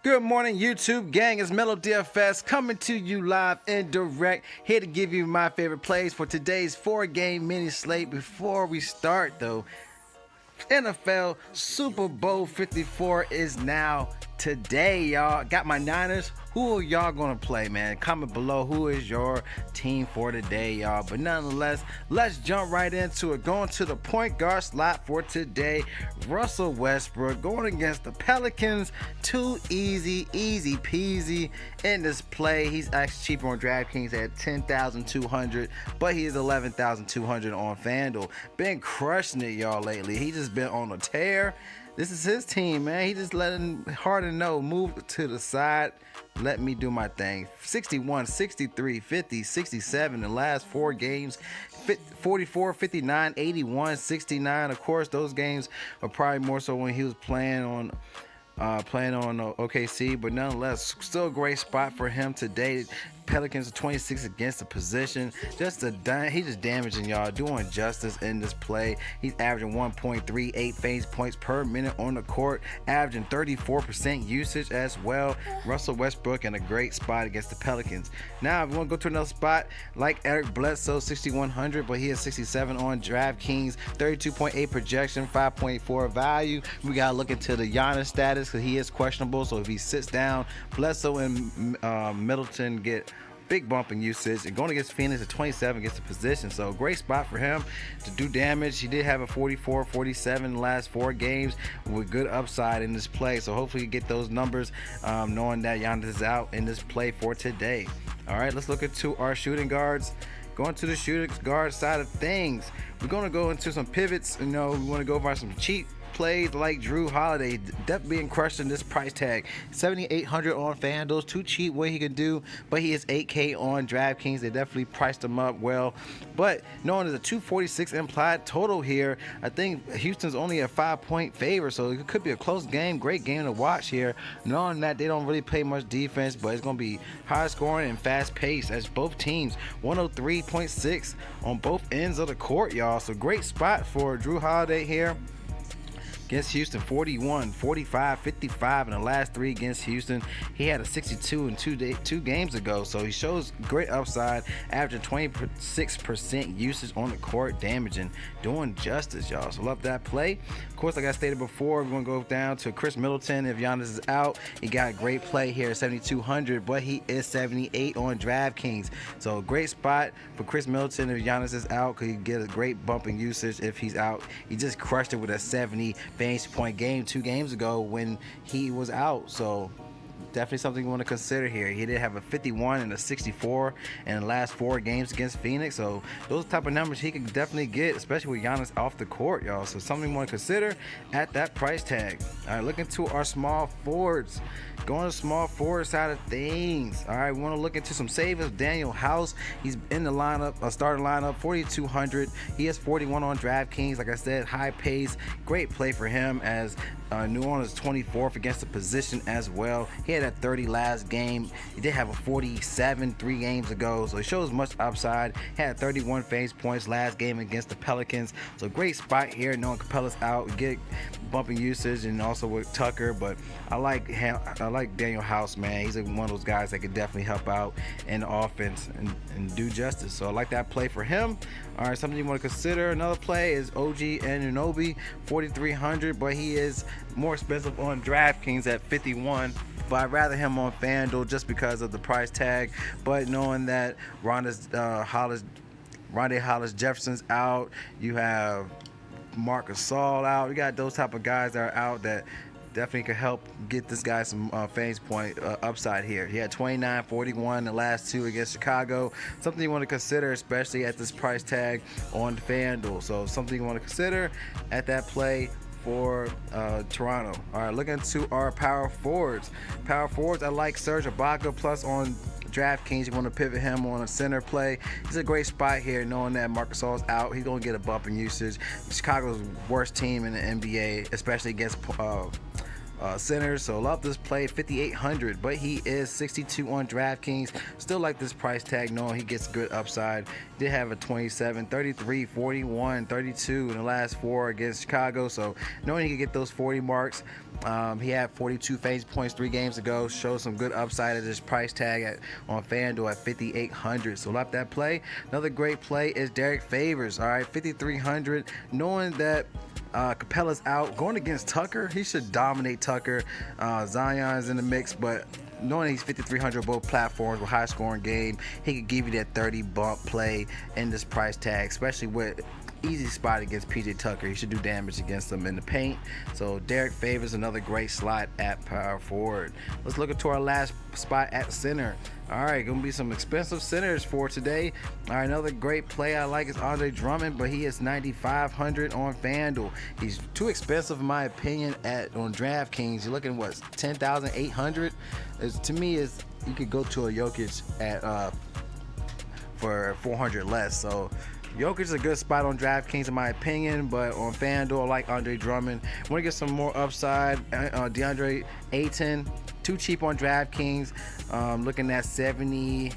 Good morning, YouTube gang. It's Mellow DFS coming to you live and direct. Here to give you my favorite plays for today's 4-game mini slate. Before we start, though, NFL Super Bowl 54 is now today, y'all. Got my Niners. Who are y'all gonna play, man? Comment below who is your team for today, y'all. But nonetheless, let's jump right into it. Going to the point guard slot for today. Russell Westbrook going against the Pelicans. Too easy peasy in this play. He's actually cheaper on DraftKings at $10,200, but he is $11,200 on FanDuel. Been crushing it, y'all, lately. He just been on a tear. This is his team, man. He just letting Harden know, move to the side. Let me do my thing. 61, 63, 50, 67 in the last 4 games. 44, 59, 81, 69. Of course, those games are probably more so when he was playing on OKC, but nonetheless, still a great spot for him today. Pelicans are 26 against the position. He's just damaging y'all, doing justice in this play. He's averaging 1.38 fantasy points per minute on the court, averaging 34% usage as well. Russell Westbrook in a great spot against the Pelicans. Now, if you want to go to another spot, like Eric Bledsoe, 6,100, but he is 67 on DraftKings, 32.8 projection, 5.4 value. We gotta look into the Giannis status because he is questionable. So if he sits down, Bledsoe and Middleton get big bump in usage, and going against Phoenix at 27 gets the position. So great spot for him to do damage. He did have a 44, 47 in the last 4 games with good upside in this play. So hopefully you get those numbers, knowing that Giannis is out in this play for today. All right, let's look into our shooting guards. Going to the shooting guard side of things, we're going to go into some pivots. We want to go over some cheap plays like Drew Holiday, definitely being crushed in this price tag. 7,800 on FanDuel, too cheap what he can do, but he is 8K on DraftKings. They definitely priced him up well, but knowing there's a 246 implied total here, I think Houston's only a 5-point favor, so it could be a close game. Great game to watch here, knowing that they don't really play much defense, but it's going to be high scoring and fast paced as both teams. 103.6 on both ends of the court, y'all. So great spot for Drew Holiday here against Houston. 41, 45, 55 in the last 3 against Houston. He had a 62 in 2 games ago, so he shows great upside, averaging 26% usage on the court, damaging, doing justice, y'all. So love that play. Of course, like I stated before, we're going to go down to Chris Middleton. If Giannis is out, he got a great play here, 7,200, but he is 78 on DraftKings. So great spot for Chris Middleton if Giannis is out, because he get a great bump in usage if he's out. He just crushed it with a 70 fantasy point game 2 games ago when he was out. So definitely something you want to consider here. He did have a 51 and a 64 in the last 4 games against Phoenix. So those type of numbers he can definitely get, especially with Giannis off the court, y'all. So something you want to consider at that price tag. All right, looking to our small forwards. Going to small forward side of things. All right, we want to look into some savers. Daniel House, he's in the lineup, starting lineup, 4,200. He has 41 on DraftKings. Like I said, high pace, great play for him as New Orleans 24th against the position as well. He had a 30 last game. He did have a 47 3 games ago, so he shows much upside. Had 31 fantasy points last game against the Pelicans. So great spot here, knowing Capella's out, get bumping usage, and also with Tucker. But I like Daniel House, man. He's one of those guys that could definitely help out in the offense and do justice. So I like that play for him. All right, something you want to consider. Another play is OG Anunoby, 4,300, but he is more expensive on DraftKings at 51. But I'd rather him on FanDuel just because of the price tag. But knowing that Rondé Hollis Jefferson's out, you have Marc Gasol out. You got those type of guys that are out that definitely could help get this guy some fantasy point upside here. He had 29, 41 the last 2 against Chicago. Something you want to consider, especially at this price tag on FanDuel. So something you want to consider at that play for Toronto. All right, looking to our power forwards. I like Serge Ibaka plus on DraftKings. You want to pivot him on a center play. He's a great spot here, knowing that Marc Gasol's out. He's going to get a bump in usage. Chicago's worst team in the NBA, especially against center. So love this play, 5,800, but he is 62 on DraftKings. Still like this price tag, knowing he gets good upside. Did have a 27, 33, 41, 32 in the last 4 against Chicago. So knowing he could get those 40 marks. He had 42 fantasy points 3 games ago. Shows some good upside at this price tag on FanDuel at 5,800. So love that play. Another great play is Derek Favors. All right, 5,300. Knowing that Capella's out, going against Tucker, he should dominate Tucker. Zion's in the mix, but knowing he's 5,300 both platforms with high scoring game, he could give you that 30 bump play in this price tag, especially with easy spot against PJ Tucker. He should do damage against them in the paint. So Derek Favors, another great slot at power forward. Let's look into our last spot at center. All right, gonna be some expensive centers for today. All right, another great play I like is Andre Drummond, but he is 9,500 on FanDuel. He's too expensive in my opinion on DraftKings. You're looking what, 10,800? To me, is you could go to a Jokic at for 400 less. So Jokic is a good spot on DraftKings in my opinion, but on FanDuel I like Andre Drummond. Want to get some more upside? DeAndre Ayton, too cheap on DraftKings. Looking at 70,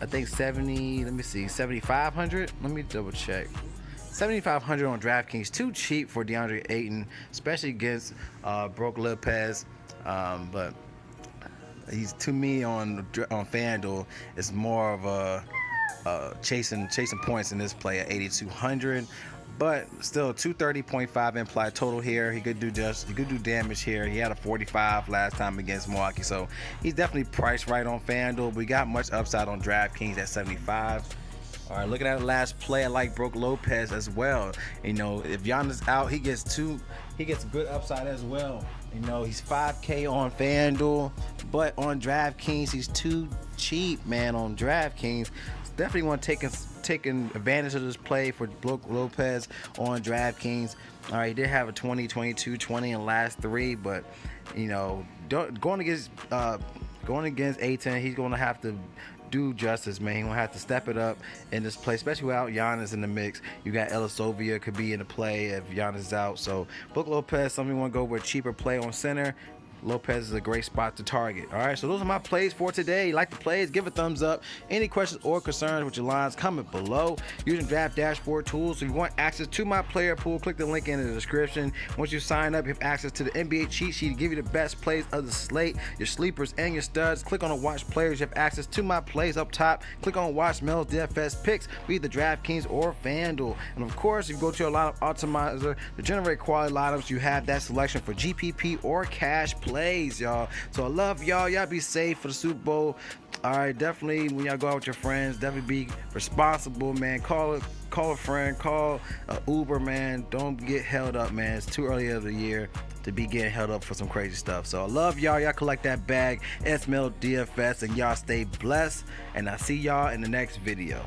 I think 70. Let me see, 7,500. Let me double check. 7,500 on DraftKings, too cheap for DeAndre Ayton, especially against Brook Lopez. But he's, to me, on FanDuel, it's more of a chasing points in this play at 8,200, but still 230.5 implied total here. He could do damage here. He had a 45 last time against Milwaukee, so he's definitely priced right on FanDuel. We got much upside on DraftKings at 75. All right, looking at the last play, I like Brook Lopez as well. You know, if Giannis out, he gets good upside as well. You know, he's 5K on FanDuel, but on DraftKings, he's too cheap, man. On DraftKings, definitely want to take advantage of this play for Brook Lopez on DraftKings. All right, he did have a 20, 22, 20 in the last 3, but you know, going against Ayton, he's going to have to do justice, man. He's going to have to step it up in this play, especially without Giannis in the mix. You got Elisovia could be in the play if Giannis is out. So Brook Lopez, something you want to go with a cheaper play on center. Lopez is a great spot to target. All right, so those are my plays for today. Like the plays, give a thumbs up. Any questions or concerns with your lines, comment below. Using Draft Dashboard tools. If you want access to my player pool, click the link in the description. Once you sign up, you have access to the NBA cheat sheet to give you the best plays of the slate, your sleepers and your studs. Click on the watch players. You have access to my plays up top. Click on watch Mel's DFS picks, be the DraftKings or FanDuel. And of course, if you go to a lineup optimizer to generate quality lineups, you have that selection for GPP or cash plays, y'all. So I love y'all. Y'all be safe for the Super Bowl. All right, definitely when y'all go out with your friends, definitely be responsible, man. Call a friend, call a Uber, man. Don't get held up, man. It's too early of the year to be getting held up for some crazy stuff. So I love y'all. Y'all collect that bag. SML DFS, and y'all stay blessed. And I'll see y'all in the next video.